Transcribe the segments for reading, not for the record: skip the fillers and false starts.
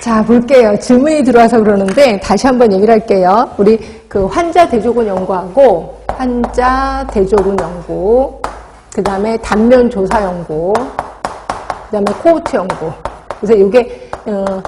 자, 볼게요. 질문이 들어와서 그러는데 다시 한번 얘기를 할게요. 우리 그 환자 대조군 연구하고 환자 대조군 연구, 그 다음에 단면 조사 연구, 그 다음에 코호트 연구. 그래서 이게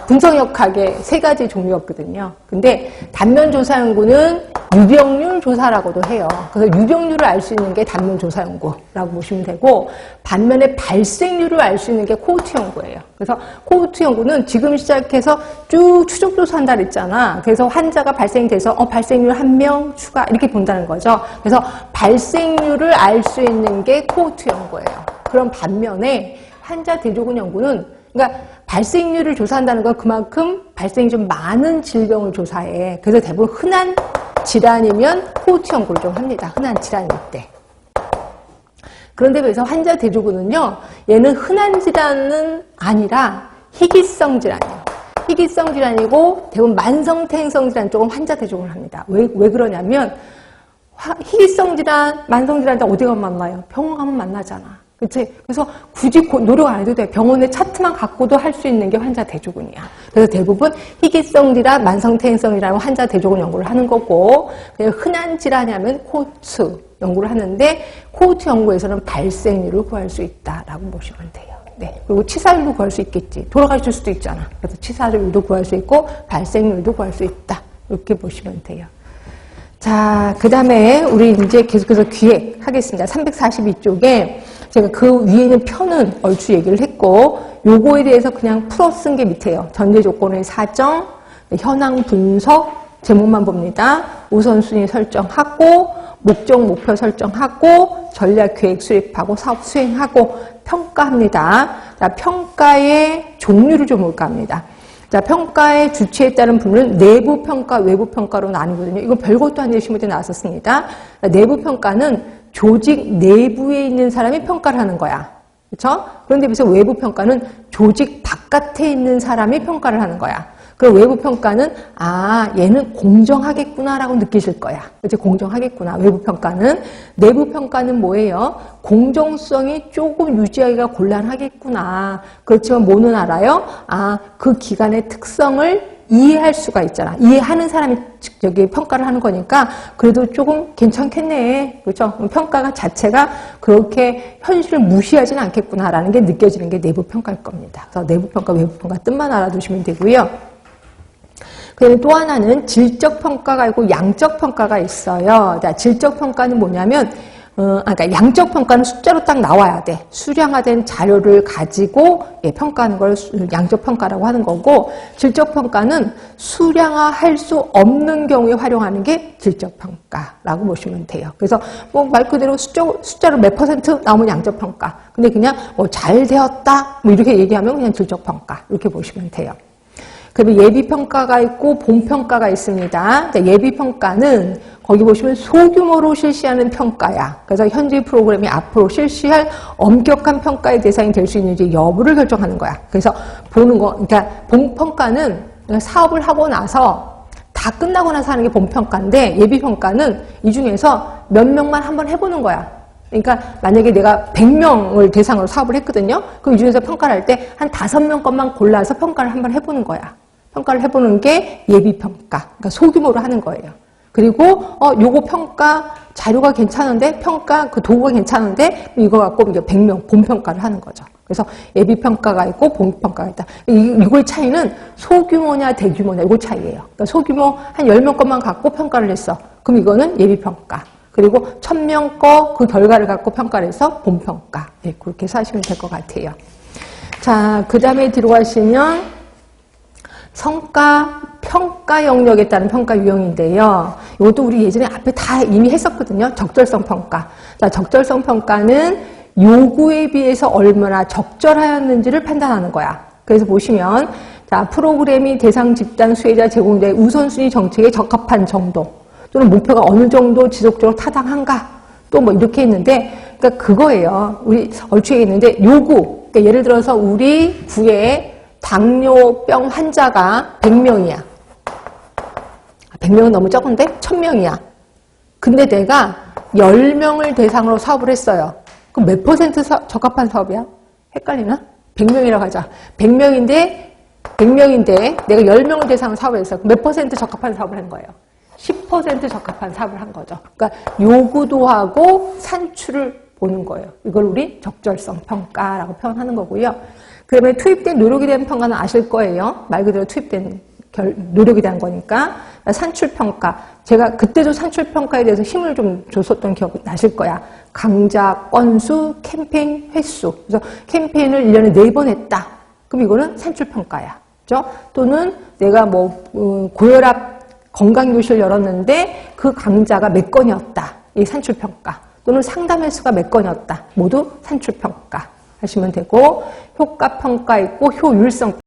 분석역학의 세 가지 종류였거든요. 근데 단면 조사 연구는 유병률 조사라고도 해요. 그래서 유병률을 알 수 있는 게 단면 조사 연구라고 보시면 되고, 반면에 발생률을 알 수 있는 게 코호트 연구예요. 그래서 코호트 연구는 지금 시작해서 쭉 추적 조사한다 그랬잖아. 그래서 환자가 발생돼서 발생률 1명 추가 이렇게 본다는 거죠. 그래서 발생률을 알 수 있는 게 코호트 연구예요. 그럼 반면에 환자 대조군 연구는, 그러니까 발생률을 조사한다는 건 그만큼 발생이 좀 많은 질병을 조사해. 그래서 대부분 흔한 질환이면 코호트 연구를 좀 합니다. 흔한 질환일 때. 그런데 그래서 환자 대조군은요, 얘는 흔한 질환은 아니라 희귀성 질환이에요. 희귀성 질환이고 대부분 만성태행성 질환 쪽은 환자 대조군을 합니다. 왜 그러냐면 희귀성 질환, 만성 질환 다 어디 가면 만나요? 병원 가면 만나잖아. 그치? 그래서 굳이 노력 안 해도 돼. 병원의 차트만 갖고도 할 수 있는 게 환자 대조군이야. 그래서 대부분 희귀성 질환, 만성태행성 질환은 환자 대조군 연구를 하는 거고, 그냥 흔한 질환이 하면 코호트 연구를 하는데, 코호트 연구에서는 발생률을 구할 수 있다라고 보시면 돼요. 네. 그리고 치사율도 구할 수 있겠지. 돌아가실 수도 있잖아. 그래서 치사율도 구할 수 있고, 발생률도 구할 수 있다. 이렇게 보시면 돼요. 자, 그 다음에 우리 이제 계속해서 기획하겠습니다. 342쪽에 제가 그 위에 있는 편은 얼추 얘기를 했고, 요거에 대해서 그냥 풀어 쓴 게 밑에요. 전제 조건의 사정, 현황 분석, 제목만 봅니다. 우선순위 설정하고, 목적, 목표 설정하고, 전략 계획 수립하고, 사업 수행하고, 평가합니다. 자, 평가의 종류를 좀 볼까 합니다. 자, 평가의 주체에 따른 부분은 내부 평가, 외부 평가로 나뉘거든요. 이건 별것도 아닌 시험에 나왔었습니다. 내부 평가는 조직 내부에 있는 사람이 평가를 하는 거야. 그렇죠? 그런데 비해서 외부 평가는 조직 바깥에 있는 사람이 평가를 하는 거야. 그리고 외부 평가는 얘는 공정하겠구나라고 느끼실 거야. 그치? 공정하겠구나. 외부 평가는. 내부 평가는 뭐예요? 공정성이 조금 유지하기가 곤란하겠구나. 그렇지만 뭐는 알아요? 그 기관의 특성을 이해할 수가 있잖아. 이해하는 사람이 저기 평가를 하는 거니까 그래도 조금 괜찮겠네. 그렇죠? 평가가 자체가 그렇게 현실을 무시하지는 않겠구나라는 게 느껴지는 게 내부 평가일 겁니다. 그래서 내부 평가, 외부 평가 뜻만 알아두시면 되고요. 그다음에 또 하나는 질적 평가가 있고 양적 평가가 있어요. 자, 질적 평가는 뭐냐면 그러니까 양적 평가는 숫자로 딱 나와야 돼. 수량화된 자료를 가지고 평가하는 걸 양적 평가라고 하는 거고, 질적 평가는 수량화할 수 없는 경우에 활용하는 게 질적 평가라고 보시면 돼요. 그래서 뭐 말 그대로 숫자로 몇 % 나오면 양적 평가. 근데 그냥 잘 되었다 뭐 이렇게 얘기하면 그냥 질적 평가 이렇게 보시면 돼요. 그리고 예비평가가 있고 본평가가 있습니다. 예비평가는 거기 보시면 소규모로 실시하는 평가야. 그래서 현재 프로그램이 앞으로 실시할 엄격한 평가의 대상이 될 수 있는지 여부를 결정하는 거야. 그래서 보는 거, 그러니까 본평가는 사업을 하고 나서 다 끝나고 나서 하는 게 본평가인데, 예비평가는 이 중에서 몇 명만 한번 해보는 거야. 그러니까 만약에 내가 100명을 대상으로 사업을 했거든요. 그럼 이 중에서 평가를 할 때 한 5명 것만 골라서 평가를 한번 해보는 거야. 평가를 해보는 게 예비평가. 그러니까 소규모로 하는 거예요. 그리고 요거 평가 자료가 괜찮은데, 평가 그 도구가 괜찮은데, 이거 갖고 이제 100명 본평가를 하는 거죠. 그래서 예비평가가 있고 본평가가 있다. 이거의 차이는 소규모냐 대규모냐 이거 차이예요. 그러니까 소규모 한 10명 것만 갖고 평가를 했어. 그럼 이거는 예비평가. 그리고 1000명 거 그 결과를 갖고 평가를 해서 본평가. 네, 그렇게 해서 하시면 될 것 같아요. 자, 그 다음에 들어가시면 성과, 평가 영역에 따른 평가 유형인데요. 이것도 우리 예전에 앞에 다 이미 했었거든요. 적절성 평가. 자, 적절성 평가는 요구에 비해서 얼마나 적절하였는지를 판단하는 거야. 그래서 보시면, 자, 프로그램이 대상 집단 수혜자 제공자의 우선순위 정책에 적합한 정도, 또는 목표가 어느 정도 지속적으로 타당한가, 또 뭐 이렇게 했는데, 그러니까 그거예요. 우리 얼추 얘기했는데, 요구. 그러니까 예를 들어서 우리 구에 당뇨병 환자가 100명이야. 100명은 너무 적은데? 1000명이야. 근데 내가 10명을 대상으로 사업을 했어요. 그럼 몇 % 적합한 사업이야? 헷갈리나? 100명이라고 하자. 100명인데 100명인데 내가 10명을 대상으로 사업을 해서 몇 퍼센트 적합한 사업을 한 거예요? 10% 적합한 사업을 한 거죠. 그러니까 요구도 하고 산출을 보는 거예요. 이걸 우리 적절성 평가라고 표현하는 거고요. 그러면 투입된 노력에 대한 평가는 아실 거예요. 말 그대로 투입된 노력에 대한 거니까. 산출 평가. 제가 그때도 산출 평가에 대해서 힘을 좀 줬었던 기억이 나실 거야. 강좌 건수, 캠페인 횟수. 그래서 캠페인을 1년에 4번 했다. 그럼 이거는 산출 평가야. 그죠? 또는 내가 고혈압 건강교실 열었는데 그 강좌가 몇 건이었다. 이 산출 평가. 또는 상담 횟수가 몇 건이었다. 모두 산출 평가 하시면 되고, 효과 평가 있고 효율성